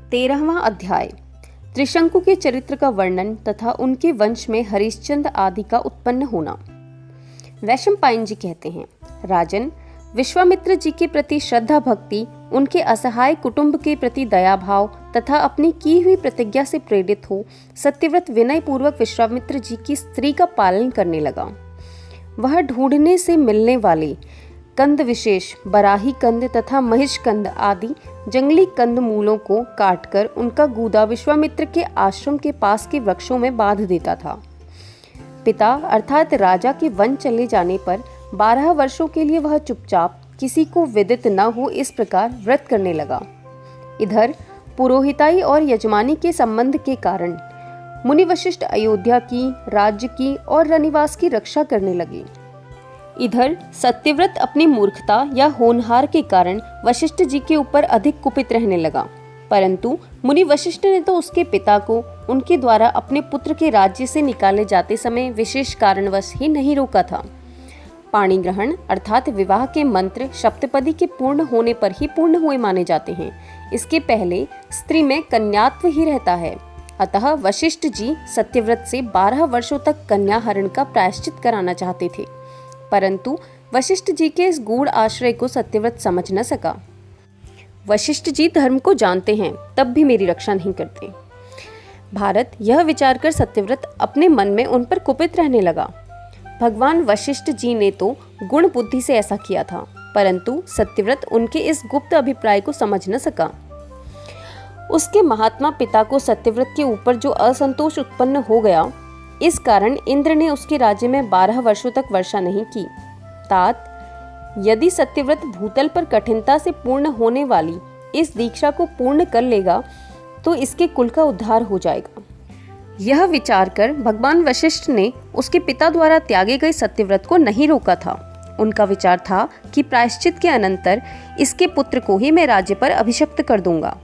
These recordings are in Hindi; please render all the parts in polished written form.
13वां अध्याय त्रिशंकु के चरित्र का वर्णन तथा उनके वंश में हरिश्चंद्र आदि का उत्पन्न होना। वैशंपायन जी कहते हैं, राजन, विश्वामित्र जी के प्रति श्रद्धा भक्ति, उनके असहाय कुटुंब के प्रति दया भाव तथा अपनी की हुई प्रतिज्ञा से प्रेरित हो सत्यव्रत विनय पूर्वक विश्वामित्र जी की स्त्री का पालन करने लगा। वह ढूंढने से मिलने वाले कंद विशेष बराही कंद तथा महिष कंद आदि जंगली कंद मूलों को काटकर उनका गूदा विश्वामित्र के आश्रम के पास के वृक्षों में बांध देता था। पिता अर्थात राजा के वन चले जाने पर 12 वर्षों के लिए वह चुपचाप किसी को विदित न हो इस प्रकार व्रत करने लगा। इधर पुरोहिताई और यजमानी के संबंध के कारण मुनि वशिष्ठ अयोध्या की, राज्य की और रनिवास की रक्षा करने लगे। इधर सत्यव्रत अपनी मूर्खता या होनहार के कारण वशिष्ठ जी के ऊपर अधिक कुपित रहने लगा, परंतु मुनि वशिष्ठ ने तो उसके पिता को उनके द्वारा अपने पुत्र के राज्य से निकाले जाते समय विशेष कारणवश ही नहीं रोका था। पाणी ग्रहण अर्थात विवाह के मंत्र सप्तपदी के पूर्ण होने पर ही पूर्ण हुए माने जाते हैं। इसके पहले स्त्री में कन्यात्व ही रहता है। अतः वशिष्ठ जी सत्यव्रत से 12 वर्षों तक कन्या हरण का प्रायश्चित कराना चाहते थे, परंतु वशिष्ठ जी के इस गूढ़ आश्रय को सत्यव्रत समझ न सका। वशिष्ठ जी धर्म को जानते हैं, तब भी मेरी रक्षा नहीं करते। भारत यह विचार कर सत्यव्रत अपने मन में उन पर कुपित रहने लगा। भगवान वशिष्ठ जी ने तो गुण बुद्धि से ऐसा किया था, परंतु सत्यव्रत उनके इस गुप्त अभिप्राय को समझ न सका। उसके महात्मा पिता को सत्यव्रत के ऊपर जो असंतोष उत्पन्न हो गया, इस कारण इंद्र ने उसके राज्य में 12 वर्षों तक वर्षा नहीं की। तात, यदि सत्यव्रत भूतल पर कठिनता से पूर्ण होने वाली इस दीक्षा को पूर्ण कर लेगा तो इसके कुल का उद्धार हो जाएगा। यह विचार कर भगवान वशिष्ठ ने उसके पिता द्वारा त्यागे गए सत्यव्रत को नहीं रोका था। उनका विचार था कि प्रायश्चित के अनंतर इसके पुत्र को ही मैं राज्य पर अभिषिक्त कर दूंगा।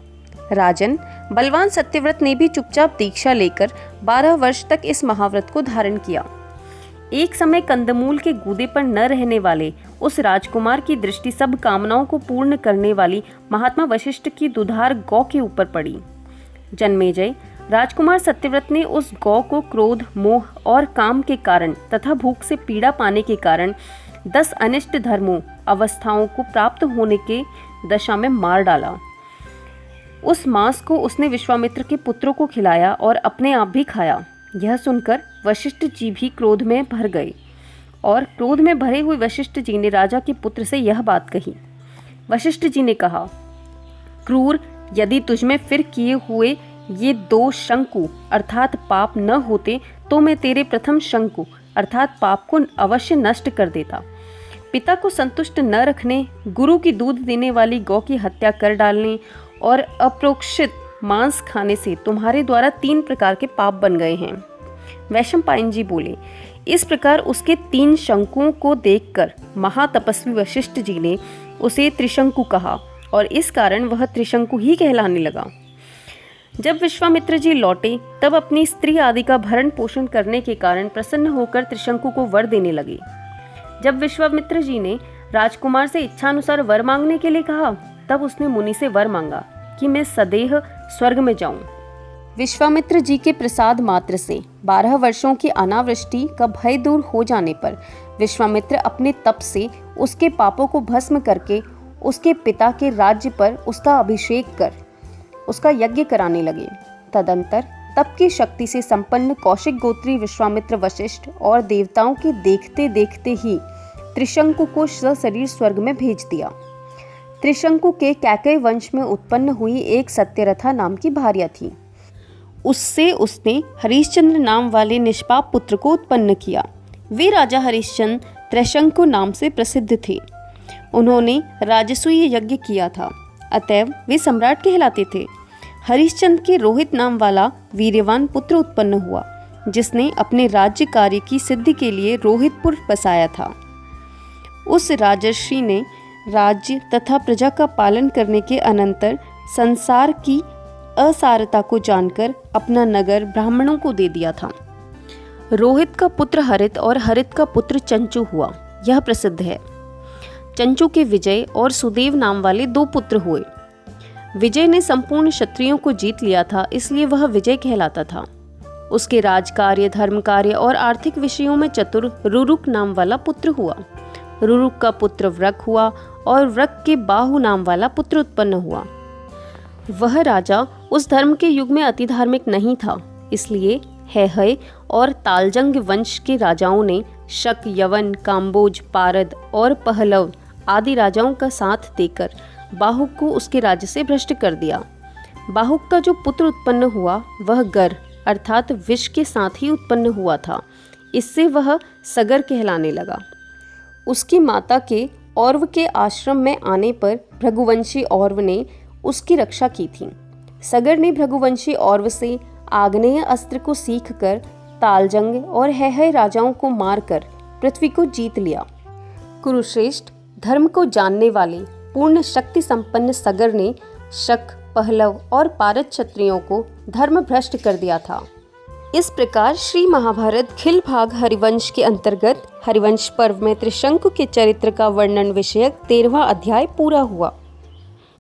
राजन, बलवान सत्यव्रत ने भी चुपचाप दीक्षा लेकर 12 वर्ष तक इस महाव्रत को धारण किया। एक समय कंदमूल के गूदे पर न रहने वाले उस राजकुमार की दृष्टि सब कामनाओं को पूर्ण करने वाली महात्मा वशिष्ठ की दुधार गौ के ऊपर पड़ी। जन्मेजय, राजकुमार सत्यव्रत ने उस गौ को क्रोध, मोह और काम के कारण तथा भूख से पीड़ा पाने के कारण 10 अनिष्ट धर्मों अवस्थाओं को प्राप्त होने के दशा में मार डाला। उस मांस को उसने विश्वामित्र के पुत्रों को खिलाया और अपने आप भी खाया। यह सुनकर वशिष्ठ जी भी क्रोध में भर गए और क्रोध में भरे हुए वशिष्ठ जी ने राजा के पुत्र से यह बात कही। वशिष्ठ जी ने कहा, क्रूर, यदि तुझमें फिर किए हुए ये 2 शंकु अर्थात पाप न होते तो मैं तेरे प्रथम शंकु अर्थात पाप को अवश्य नष्ट कर देता। पिता को संतुष्ट न रखने, गुरु की दूध देने वाली गौ की हत्या कर डालने और अप्रोक्षित मांस खाने से तुम्हारे द्वारा 3 प्रकार के पाप बन गए हैं। वैशंपायन जी बोले, इस प्रकार उसके 3 शंकुओं को देखकर महातपस्वी वशिष्ठ जी ने उसे त्रिशंकु कहा और इस कारण वह त्रिशंकु ही कहलाने लगा। जब विश्वामित्र जी लौटे तब अपनी स्त्री आदि का भरण पोषण करने के कारण प्रसन्न होकर त्रिशंकु को वर देने लगे। जब विश्वामित्र जी ने राजकुमार से इच्छानुसार वर मांगने के लिए कहा, तब उसने मुनि से वर मांगा कि मैं सदैह स्वर्ग में जाऊं। विश्वामित्र जी के प्रसाद मात्र से 12 वर्षों की अनावृष्टि का भय दूर हो जाने पर विश्वामित्र अपने तप से उसके पापों को भस्म करके उसके पिता के राज्य पर उसका अभिषेक कर उसका यज्ञ कराने लगे। तदंतर तप की शक्ति से संपन्न कौशिक गोत्री विश्वामित्र वशिष्ठ और देवताओं के देखते देखते ही त्रिशंकु को सशरीर स्वर्ग में भेज दिया। त्रिशंकु के कैकेय वंश में उत्पन्न हुई एक सत्यरथा नाम की भार्या थी। उससे उसने हरिश्चंद्र नाम वाले निष्पाप पुत्र को उत्पन्न किया। वे राजा हरिश्चंद्र त्रिशंकु नाम से प्रसिद्ध थे। उन्होंने राजसूय यज्ञ किया था, अतएव वे सम्राट कहलाते थे। हरिश्चंद्र के रोहित नाम वाला वीर्यवान पुत्र उत्पन्न हुआ, जिसने अपने राज्य कार्य की सिद्धि के लिए रोहितपुर बसाया था। उस राजर्षि ने राज्य तथा प्रजा का पालन करने के अनंतर संसार की असारता को जानकर अपना नगर ब्राह्मणों को दे दिया था। रोहित का पुत्र हरित और हरित का पुत्र चंचू हुआ, यह प्रसिद्ध है। चंचू के विजय और सुदेव नाम वाले 2 पुत्र हुए। विजय ने संपूर्ण क्षत्रियों को जीत लिया था, इसलिए वह विजय कहलाता था। उसके राजकार्य, धर्म कार्य और आर्थिक विषयों में चतुर रुरुक नाम वाला पुत्र हुआ। रुरुक का पुत्र व्रक हुआ और व्रक के बाहु नाम वाला पुत्र उत्पन्न हुआ। वह राजा उस धर्म के युग में अति धार्मिक नहीं था, इसलिए हैहय और तालजंग वंश के राजाओं ने शक, यवन, काम्बोज, पारद और पहलव आदि राजाओं का साथ देकर बाहुक को उसके राज्य से भ्रष्ट कर दिया। बाहुक का जो पुत्र उत्पन्न हुआ वह गर अर्थात विष के साथ ही उत्पन्न हुआ था। इससे वह सगर कहलाने लगा। उसकी माता के औरव के आश्रम में आने पर भृगुवंशी औरव ने उसकी रक्षा की थी। सगर ने भृगुवंशी औरव से आग्नेय अस्त्र को सीखकर तालजंग और हैहय राजाओं को मारकर पृथ्वी को जीत लिया। कुरुश्रेष्ठ धर्म को जानने वाले पूर्ण शक्ति संपन्न सगर ने शक, पहलव और पारद क्षत्रियों को धर्म भ्रष्ट कर दिया था। इस प्रकार श्री महाभारत खिल भाग हरिवंश के अंतर्गत हरिवंश पर्व में त्रिशंकु के चरित्र का वर्णन विषयक 13वां अध्याय पूरा हुआ।